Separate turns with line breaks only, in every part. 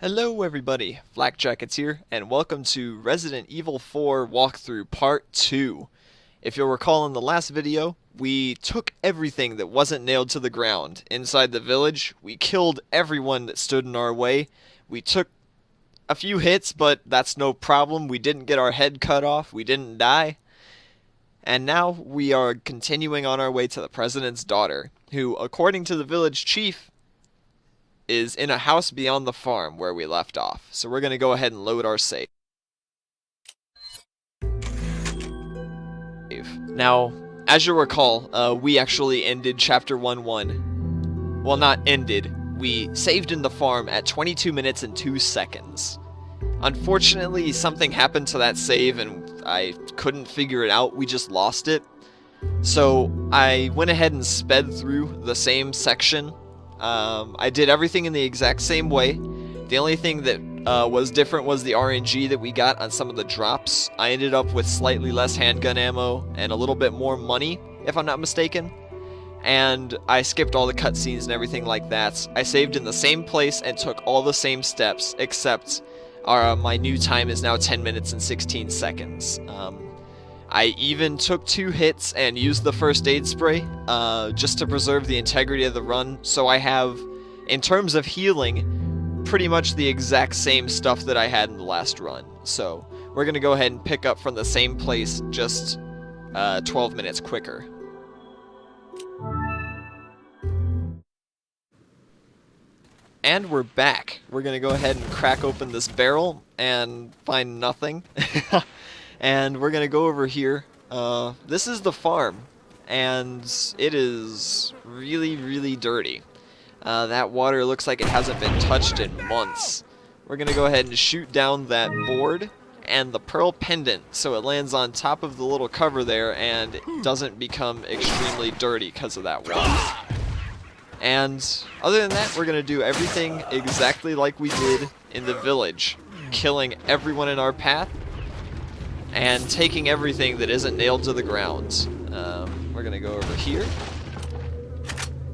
Hello everybody, Flak Jackets here, and welcome to Resident Evil 4 walkthrough part 2. If you'll recall in the last video, we took everything that wasn't nailed to the ground inside the village. We killed everyone that stood in our way. We took a few hits, but that's no problem. We didn't get our head cut off. We didn't die. And now we are continuing on our way to the president's daughter, who, according to the village chief, is in a house beyond the farm where we left off. So we're going to go ahead and load our save. Now, as you'll recall, we actually ended Chapter 1-1. Well, not ended. We saved in the farm at 22 minutes and 2 seconds. Unfortunately, something happened to that save and I couldn't figure it out. We just lost it. So I went ahead and sped through the same section. I did everything in the exact same way. The only thing that was different was the RNG that we got on some of the drops. I ended up with slightly less handgun ammo and a little bit more money, if I'm not mistaken. And I skipped all the cutscenes and everything like that. I saved in the same place and took all the same steps, except my new time is now 10 minutes and 16 seconds. I even took 2 hits and used the first aid spray just to preserve the integrity of the run. So I have, in terms of healing, pretty much the exact same stuff that I had in the last run. So we're going to go ahead and pick up from the same place, just 12 minutes quicker. And we're back. We're going to go ahead and crack open this barrel and find nothing. And we're going to go over here. This is the farm, and it is really, really dirty. That water looks like it hasn't been touched in months. We're going to go ahead and shoot down that board and the pearl pendant so it lands on top of the little cover there and it doesn't become extremely dirty because of that water. And other than that, we're going to do everything exactly like we did in the village, killing everyone in our path and taking everything that isn't nailed to the ground. We're going to go over here,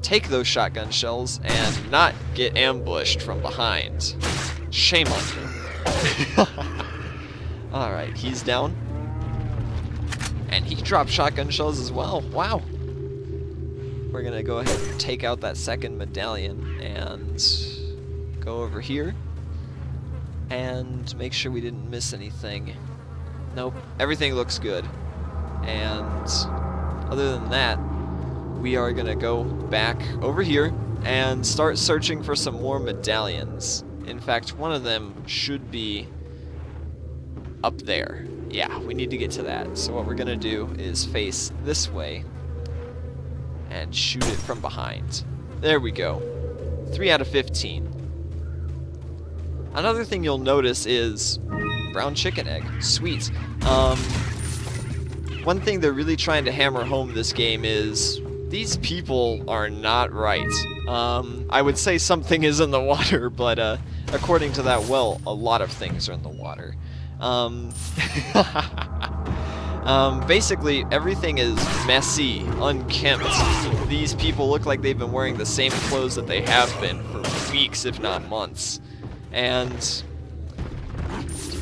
take those shotgun shells, and not get ambushed from behind. Shame on you. Alright, he's down. And he dropped shotgun shells as well. Wow. We're going to go ahead and take out that second medallion and go over here and make sure we didn't miss anything. Nope, everything looks good. And other than that, we are going to go back over here and start searching for some more medallions. In fact, one of them should be up there. Yeah, we need to get to that. So what we're going to do is face this way and shoot it from behind. There we go. 3 out of 15. Another thing you'll notice is brown chicken egg. Sweet. One thing they're really trying to hammer home this game is these people are not right. I would say something is in the water, but according to that well, a lot of things are in the water. Basically, everything is messy, unkempt. These people look like they've been wearing the same clothes that they have been for weeks, if not months. And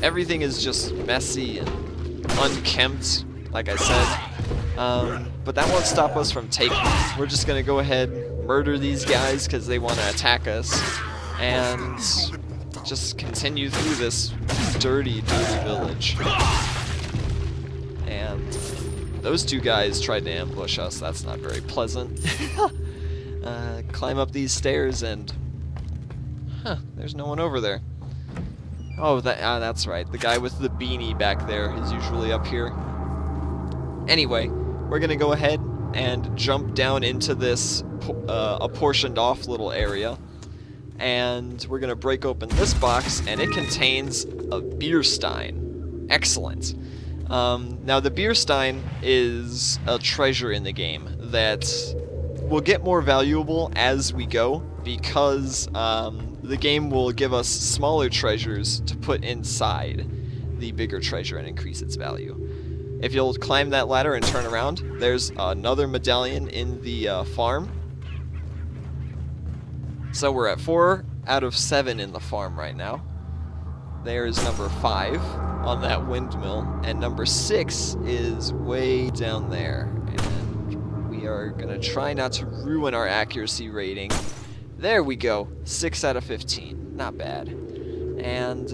everything is just messy and unkempt, like I said. But that won't stop us from taking them. We're just going to go ahead and murder these guys because they want to attack us. And just continue through this dirty, dirty village. And those 2 guys tried to ambush us. That's not very pleasant. Climb up these stairs and... Huh, there's no one over there. Oh, that's right. The guy with the beanie back there is usually up here. Anyway, we're going to go ahead and jump down into this apportioned off little area. And we're going to break open this box, and it contains a beer stein. Excellent. Now, the beer stein is a treasure in the game that will get more valuable as we go because the game will give us smaller treasures to put inside the bigger treasure and increase its value. If you'll climb that ladder and turn around, there's another medallion in the farm. So we're at 4 out of 7 in the farm right now. There's number 5 on that windmill, and number 6 is way down there. And we are gonna try not to ruin our accuracy rating. There we go, 6 out of 15, not bad. And,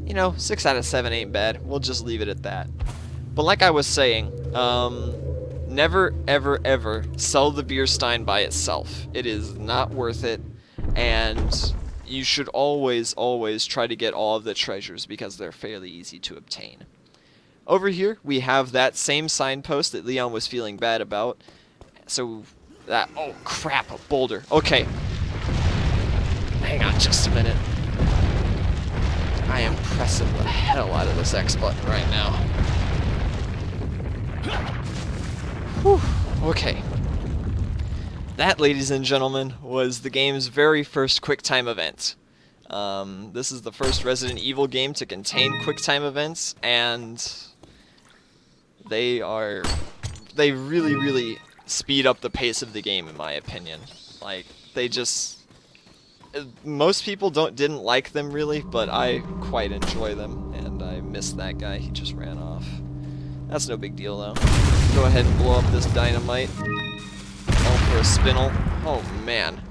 you know, 6 out of 7 ain't bad. We'll just leave it at that. But like I was saying, never, ever, ever sell the beer stein by itself. It is not worth it, and you should always, always try to get all of the treasures because they're fairly easy to obtain. Over here, we have that same signpost that Leon was feeling bad about. So, that, oh crap, a boulder. Okay. Hang on just a minute. I am pressing the hell out of this X button right now. Whew. Okay. That, ladies and gentlemen, was the game's very first QuickTime event. This is the first Resident Evil game to contain QuickTime events, and they really, really speed up the pace of the game, in my opinion. Like, they just... Most people didn't like them, really, but I quite enjoy them, and I missed that guy. He just ran off. That's no big deal, though. Go ahead and blow up this dynamite. All for a spinel. Oh man,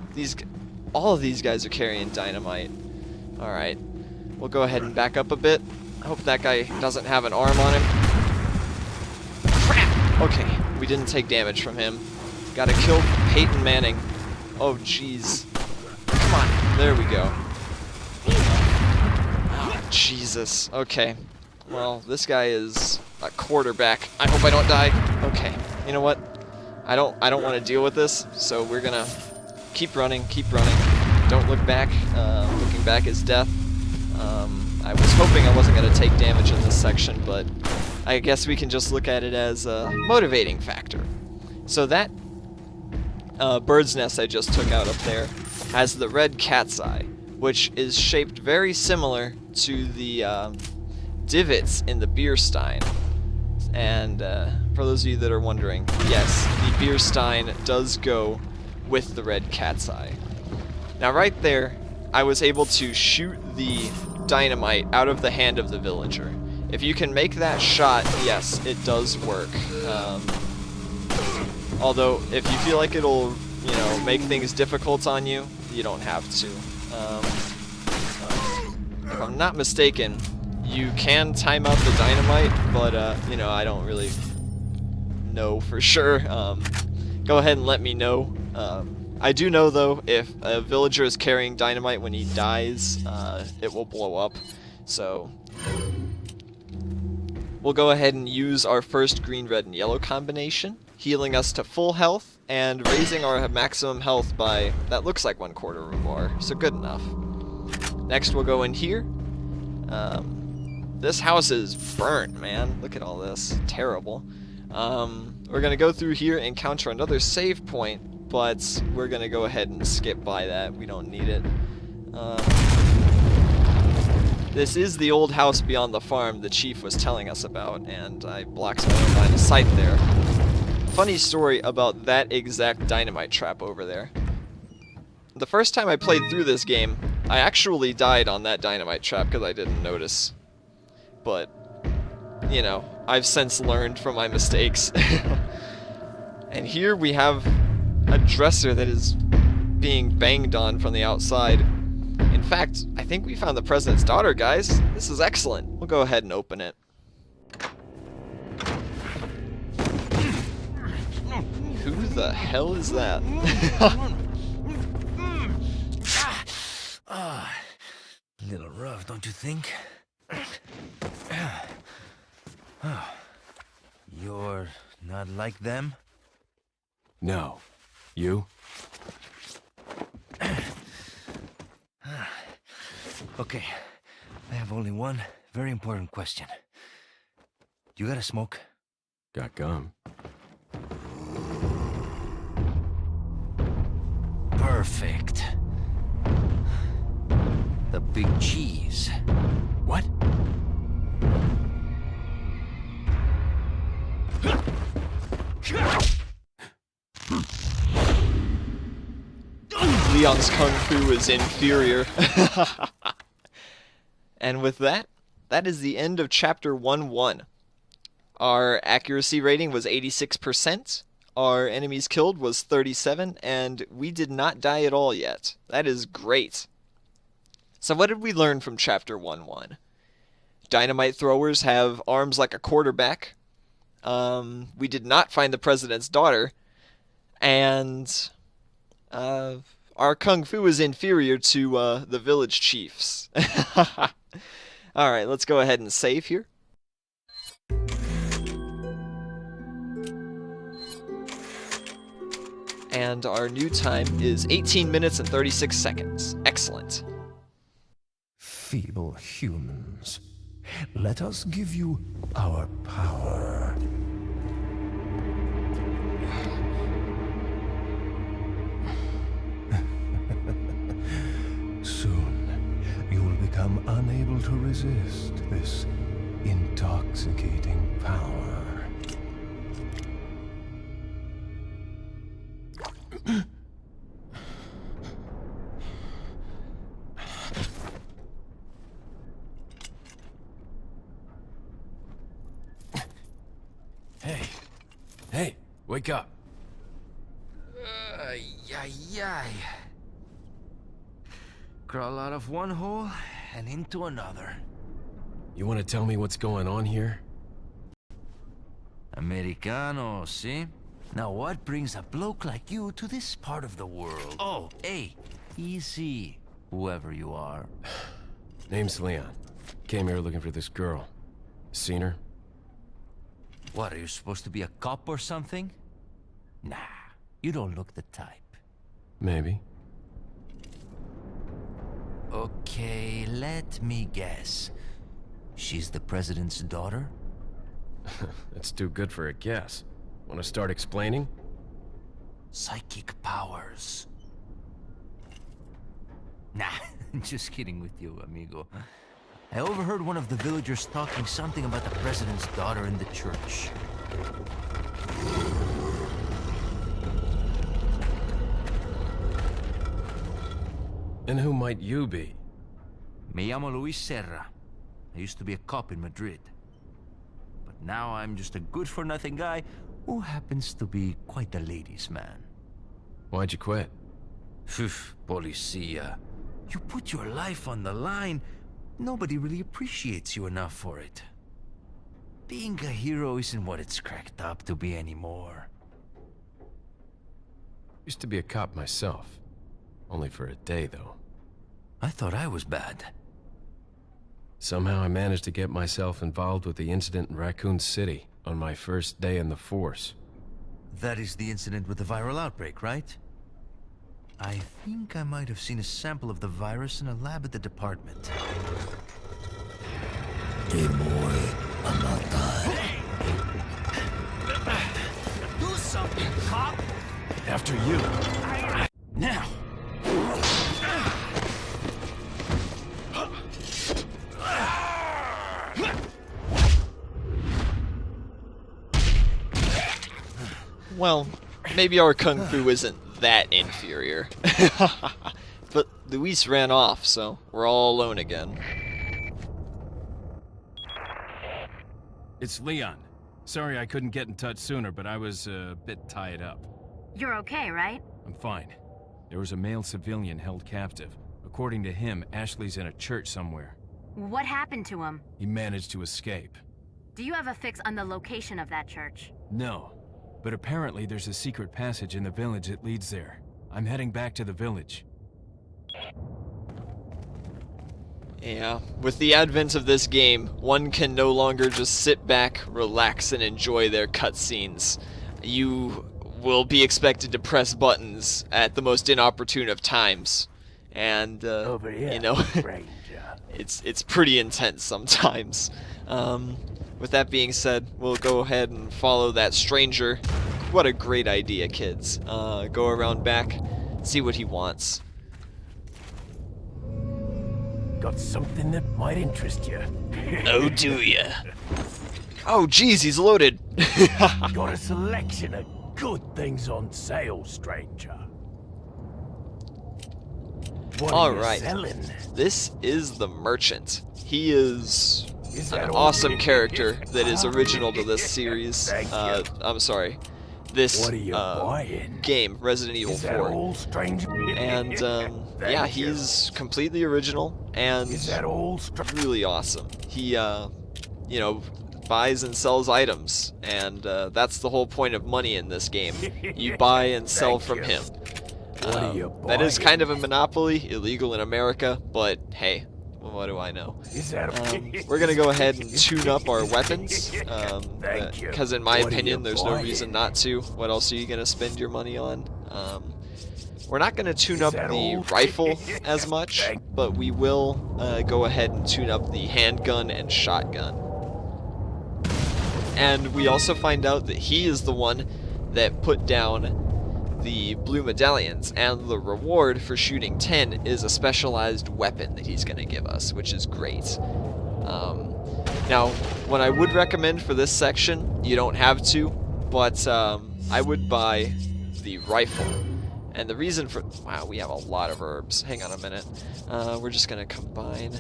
all of these guys are carrying dynamite. Alright, we'll go ahead and back up a bit. I hope that guy doesn't have an arm on him. Crap! Okay, we didn't take damage from him. Gotta kill Peyton Manning. Oh jeez. Come on, there we go. Oh, Jesus. Okay. Well, this guy is a quarterback. I hope I don't die. Okay, you know what? I don't want to deal with this, so we're gonna keep running. Don't look back. Looking back is death. I was hoping I wasn't gonna take damage in this section, but I guess we can just look at it as a motivating factor. So that bird's nest I just took out up there has the red cat's eye, which is shaped very similar to the divots in the beer stein. And for those of you that are wondering, yes, the beer stein does go with the red cat's eye. Now right there, I was able to shoot the dynamite out of the hand of the villager. If you can make that shot, yes, it does work. Although, if you feel like it'll, you know, make things difficult on you, you don't have to. If I'm not mistaken, you can time out the dynamite, but, you know, I don't really know for sure. Go ahead and let me know. I do know, though, if a villager is carrying dynamite when he dies, it will blow up. So, we'll go ahead and use our first green, red, and yellow combination, healing us to full health, and raising our maximum health by, that looks like 1/4 or more, so good enough. Next, we'll go in here. This house is burnt, man. Look at all this. Terrible. We're going to go through here and encounter another save point, but we're going to go ahead and skip by that. We don't need it. This is the old house beyond the farm the chief was telling us about, and I blocked my own line of sight there. Funny story about that exact dynamite trap over there. The first time I played through this game, I actually died on that dynamite trap because I didn't notice. But, you know, I've since learned from my mistakes. And here we have a dresser that is being banged on from the outside. In fact, I think we found the president's daughter, guys. This is excellent. We'll go ahead and open it. Who the hell is that?
A little rough, don't you think? You're not like them?
No. You?
Okay, I have only one very important question. You got a smoke?
Got gum.
Perfect. The big cheese.
What?
Leon's kung fu is inferior. And with that, that is the end of Chapter 1-1. Our accuracy rating was 86%, our enemies killed was 37, and we did not die at all yet. That is great. So what did we learn from Chapter 1-1? Dynamite throwers have arms like a quarterback. We did not find the president's daughter. And our kung fu is inferior to the village chiefs. Alright, let's go ahead and save here. And our new time is 18 minutes and 36 seconds. Excellent.
Feeble humans, let us give you our power. Soon, you will become unable to resist this intoxicating power.
Hey, wake up.
Yay. Crawl out of one hole and into another.
You want to tell me what's going on here?
Americano, see? Now what brings a bloke like you to this part of the world? Oh, hey, easy, whoever you are.
Name's Leon. Came here looking for this girl. Seen her?
What, are you supposed to be a cop or something? Nah, you don't look the type.
Maybe.
Okay, let me guess. She's the president's daughter?
That's too good for a guess. Want to start explaining?
Psychic powers. Nah, just kidding with you, amigo. I overheard one of the villagers talking something about the president's daughter in the church.
And who might you be?
Me llamo Luis Serra. I used to be a cop in Madrid. But now I'm just a good-for-nothing guy who happens to be quite a ladies' man.
Why'd you quit?
Phew, policia. You put your life on the line. Nobody really appreciates you enough for it. Being a hero isn't what it's cracked up to be anymore.
Used to be a cop myself. Only for a day, though.
I thought I was bad.
Somehow I managed to get myself involved with the incident in Raccoon City on my first day in the force.
That is the incident with the viral outbreak, right? I think I might have seen a sample of the virus in a lab at the department.
Do
something, cop!
After you.
Now!
Well, maybe our kung fu isn't that inferior. But Luis ran off, so we're all alone again.
It's Leon. Sorry I couldn't get in touch sooner, but I was a bit tied up.
You're okay, right?
I'm fine. There was a male civilian held captive. According to him, Ashley's in a church somewhere.
What happened to him?
He managed to escape.
Do you have a fix on the location of that church?
No, but apparently there's a secret passage in the village that leads there. I'm heading back to the village.
Yeah, with the advent of this game, one can no longer just sit back, relax, and enjoy their cutscenes. You will be expected to press buttons at the most inopportune of times. And,
Over here,
you know,
stranger.
it's pretty intense sometimes. With that being said, we'll go ahead and follow that stranger. What a great idea, kids. Go around back, see what he wants.
Got something that might interest you.
Oh, do ya? Oh, geez, he's loaded.
Got a selection of good things on sale, stranger. What
All
are you
right.
selling?
This is the Merchant. He is
Is
an
that all?
awesome character that is original to this series.
Thank you.
I'm sorry, this
What are you buying?
game, Resident Evil
Is that
4.
all, stranger?
And yeah,
Thank you.
he's completely original and
Is that all, stranger?
really awesome. He, you know, buys and sells items, and that's the whole point of money in this game. You buy and sell
Thank
from
you.
him.
What are you
That is
buying?
kind of a monopoly, illegal in America, but hey, what do I know?
Is that
We're gonna go ahead and tune up our weapons,
Thank you.
because in my
What are
opinion,
you
there's no
buying?
reason not to. What else are you gonna spend your money on? We're not gonna tune up
that
the
all?
rifle as much, but we will go ahead and tune up the handgun and shotgun. And we also find out that he is the one that put down the blue medallions, and the reward for shooting 10 is a specialized weapon that he's going to give us, which is great. Now, what I would recommend for this section, you don't have to, but I would buy the rifle. And the reason for... Wow, we have a lot of herbs. Hang on a minute. We're just going to combine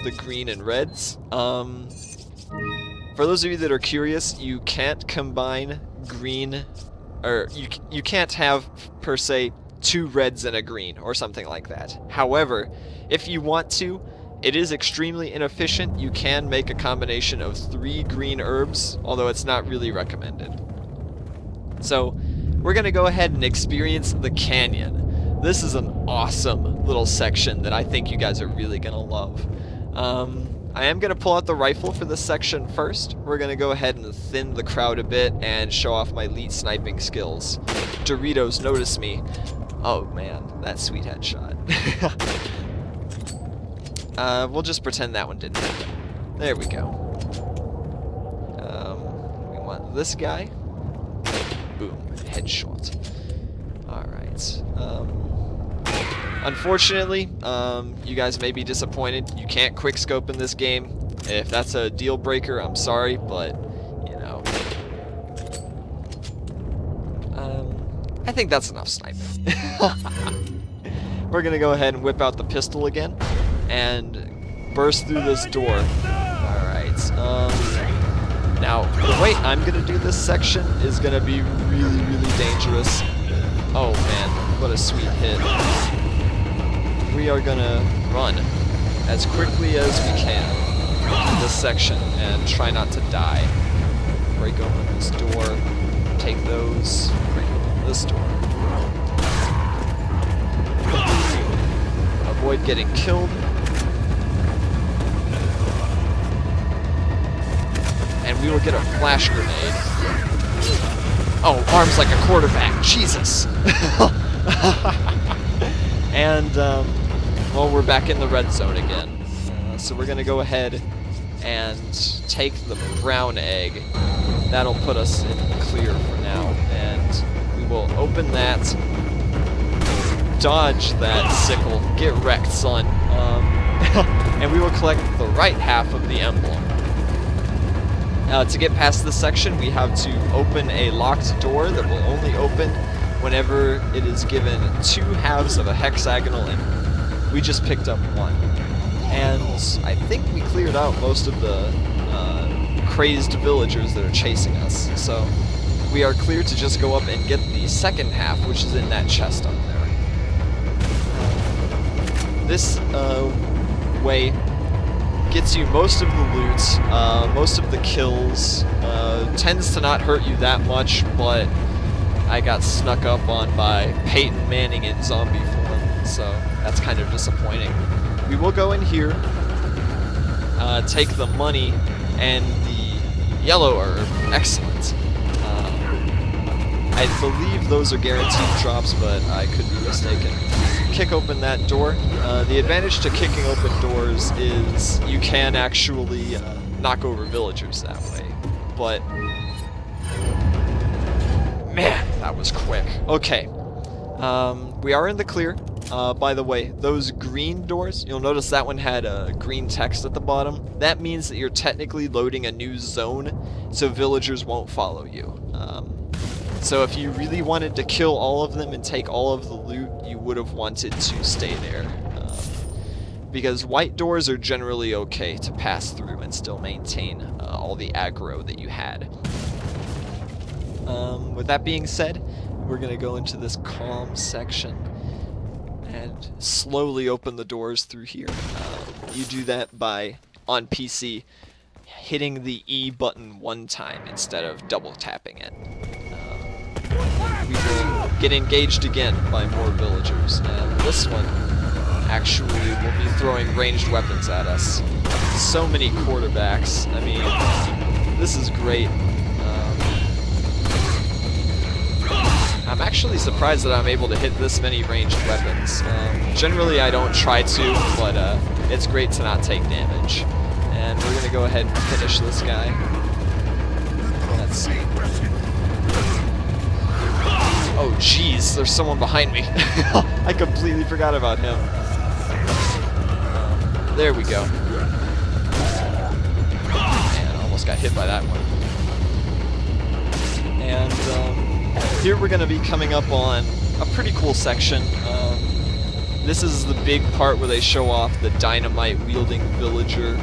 the green and reds. For those of you that are curious, you can't combine green... Or you can't have, per se, 2 reds and a green, or something like that. However, if you want to, it is extremely inefficient. You can make a combination of 3 green herbs, although it's not really recommended. So, we're going to go ahead and experience the canyon. This is an awesome little section that I think you guys are really going to love. I am going to pull out the rifle for this section first. We're going to go ahead and thin the crowd a bit and show off my elite sniping skills. Doritos, notice me. Oh man, that sweet headshot. We'll just pretend that one didn't happen. There we go. We want this guy. Boom, headshot. Alright. Unfortunately, you guys may be disappointed. You can't quickscope in this game. If that's a deal breaker, I'm sorry, but, you know. I think that's enough sniping. We're going to go ahead and whip out the pistol again and burst through this door. Alright. Now, the way I'm going to do this section is going to be really, really dangerous. Oh, man. What a sweet hit. We are gonna run as quickly as we can through this section and try not to die. Break open this door, take those, break open this door. Avoid getting killed. And we will get a flash grenade. Oh, arms like a quarterback, Jesus! And, well, we're back in the red zone again. So we're going to go ahead and take the brown egg. That'll put us in clear for now. And we will open that. Dodge that sickle. Get wrecked, son. And we will collect the right half of the emblem. To get past this section, we have to open a locked door that will only open whenever it is given 2 halves of a hexagonal emblem. We just picked up 1. And I think we cleared out most of the crazed villagers that are chasing us. So we are clear to just go up and get the second half, which is in that chest up there. This way gets you most of the loot, most of the kills, tends to not hurt you that much, but I got snuck up on by Peyton Manning in zombie form, so that's kind of disappointing. We will go in here, take the money and the yellow herb. Excellent. I believe those are guaranteed drops, but I could be mistaken. Kick open that door. The advantage to kicking open doors is you can actually knock over villagers that way, but man, that was quick. Okay, we are in the clear. By the way, those green doors, you'll notice that one had green text at the bottom. That means that you're technically loading a new zone, so villagers won't follow you. So if you really wanted to kill all of them and take all of the loot, you you would have wanted to stay there. Because white doors are generally okay to pass through and still maintain all the aggro that you had. With that being said, we're going to go into this calm section and slowly open the doors through here. You do that by, on PC, hitting the E button one time instead of double tapping it. We will get engaged again by more villagers, and this one actually will be throwing ranged weapons at us. So many quarterbacks. I mean, this is great. I'm actually surprised that I'm able to hit this many ranged weapons. Generally I don't try to, but it's great to not take damage. And we're going to go ahead and finish this guy. Let's see. Oh jeez, there's someone behind me. I completely forgot about him. There we go. Man, I almost got hit by that one. And here we're going to be coming up on a pretty cool section. This is the big part where they show off the dynamite-wielding villager.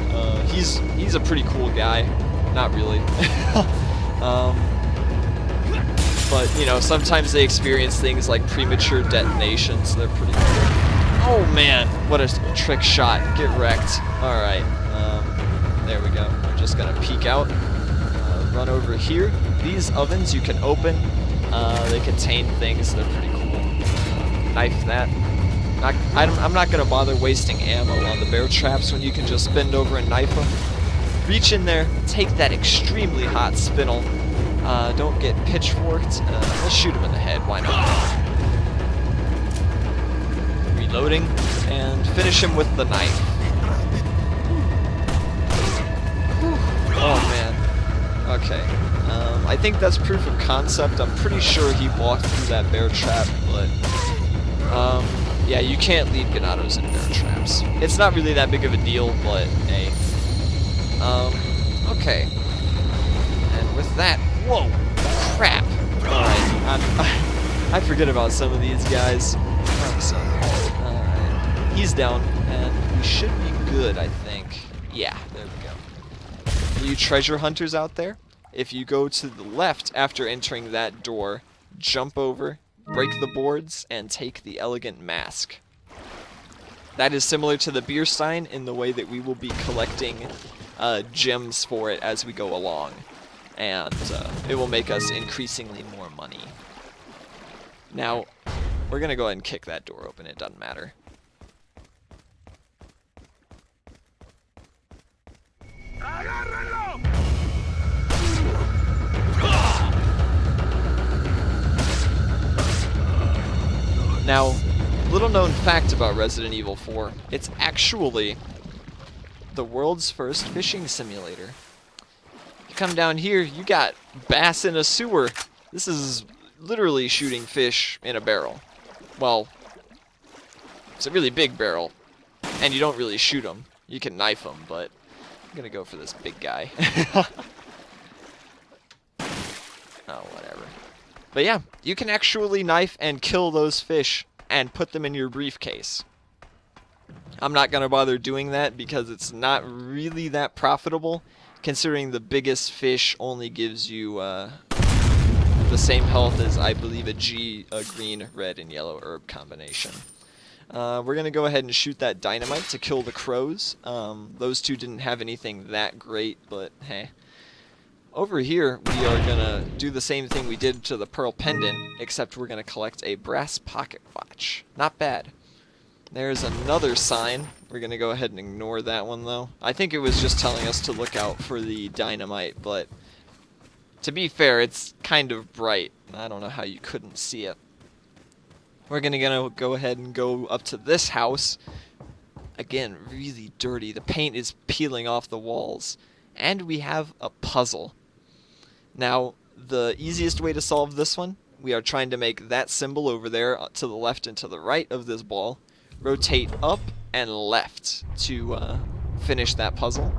He's a pretty cool guy. Not really. But, you know, sometimes they experience things like premature detonations. They're pretty cool. Oh, man. What a trick shot. Get wrecked. Alright. There we go. We're just going to peek out. Run over here. These ovens you can open. They contain things. They're pretty cool. Knife that. I'm not going to bother wasting ammo on the bear traps when you can just bend over and knife them. Reach in there. Take that extremely hot spinel. Don't get pitchforked. Let's shoot him in the head. Why not? Reloading. And finish him with the knife. Oh, man. Okay. I think that's proof of concept. I'm pretty sure he walked through that bear trap, but yeah, you can't leave ganados in bear traps. It's not really that big of a deal, but hey. Okay. And with that, whoa, crap. Alright, I forget about some of these guys. Alright, he's down, and we should be good, I think. Yeah, there we go. For you treasure hunters out there, if you go to the left after entering that door, jump over, break the boards, and take the elegant mask. That is similar to the beer sign in the way that we will be collecting gems for it as we go along. And it will make us increasingly more money. Now, we're going to go ahead and kick that door open. It doesn't matter. Now, little known fact about Resident Evil 4, it's actually the world's first fishing simulator. You come down here, you got bass in a sewer. This is literally shooting fish in a barrel. Well, it's a really big barrel, and you don't really shoot them. You can knife them, but I'm gonna go for this big guy. Oh, whatever. But yeah, you can actually knife and kill those fish and put them in your briefcase. I'm not going to bother doing that because it's not really that profitable, considering the biggest fish only gives you the same health as, I believe, a green, red, and yellow herb combination. We're going to go ahead and shoot that dynamite to kill the crows. Those two didn't have anything that great, but hey. Over here, we are going to do the same thing we did to the pearl pendant, except we're going to collect a brass pocket watch. Not bad. There's another sign. We're going to go ahead and ignore that one, though. I think it was just telling us to look out for the dynamite, but to be fair, it's kind of bright. I don't know how you couldn't see it. We're going to go ahead and go up to this house. Again, really dirty. The paint is peeling off the walls. And we have a puzzle. Now, the easiest way to solve this one, we are trying to make that symbol over there to the left and to the right of this ball rotate up and left to finish that puzzle.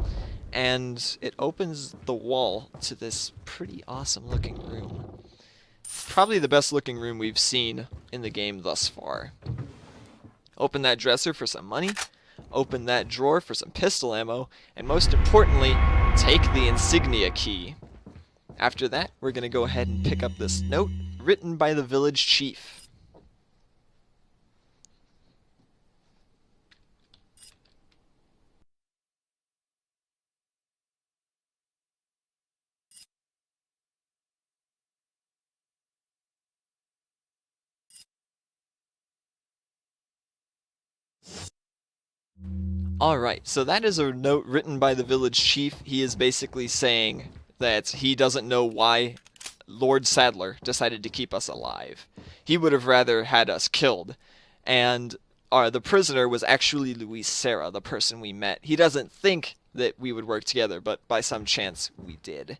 And it opens the wall to this pretty awesome looking room. Probably the best looking room we've seen in the game thus far. Open that dresser for some money. Open that drawer for some pistol ammo. And most importantly, take the insignia key. After that, we're going to go ahead and pick up this note written by the village chief. Alright, so that is a note written by the village chief. He is basically saying that he doesn't know why Lord Sadler decided to keep us alive. He would have rather had us killed. And the prisoner was actually Luis Serra, the person we met. He doesn't think that we would work together, but by some chance we did.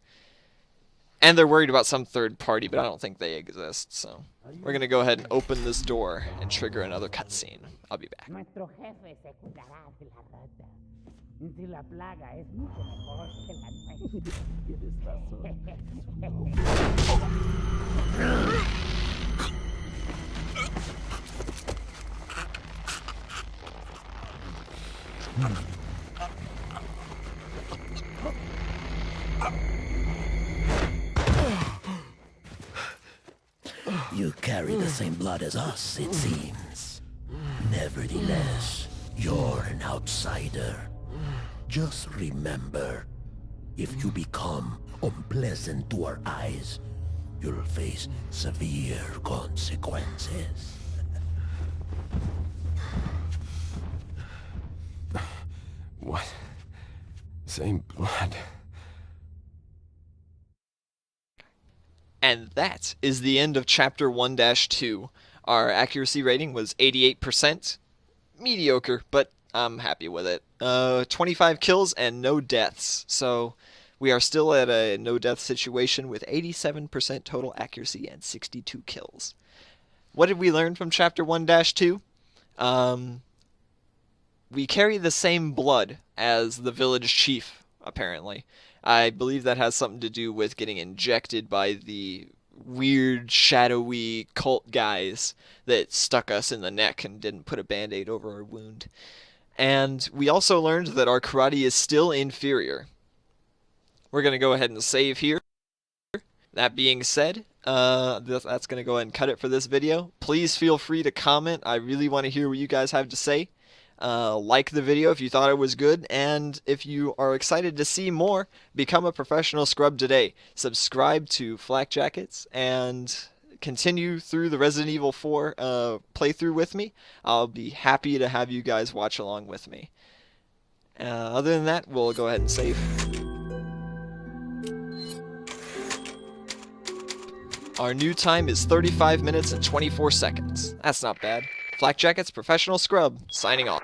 And they're worried about some third party, but I don't think they exist, so we're gonna go ahead and open this door and trigger another cutscene. I'll be back.
Nuestro jefe se cuidará de la rata. Si la plaga es mucho mejor que la nuestra.
You carry the same blood as us, it seems. Nevertheless, you're an outsider. Just remember, if you become unpleasant to our eyes, you'll face severe consequences.
What? Same blood.
And that is the end of Chapter 1-2. Our accuracy rating was 88%. Mediocre, but I'm happy with it. 25 kills and no deaths. So we are still at a no-death situation with 87% total accuracy and 62 kills. What did we learn from Chapter 1-2? We carry the same blood as the village chief, apparently. I believe that has something to do with getting injected by the weird, shadowy cult guys that stuck us in the neck and didn't put a band-aid over our wound. And we also learned that our karate is still inferior. We're going to go ahead and save here. That being said, that's going to go ahead and cut it for this video. Please feel free to comment. I really want to hear what you guys have to say. Like the video if you thought it was good, and if you are excited to see more, become a professional scrub today. Subscribe to Flak Jackets and continue through the Resident Evil 4 playthrough with me. I'll be happy to have you guys watch along with me. Other than that, we'll go ahead and save. Our new time is 35 minutes and 24 seconds. That's not bad. Flak Jackets Professional Scrub, signing off.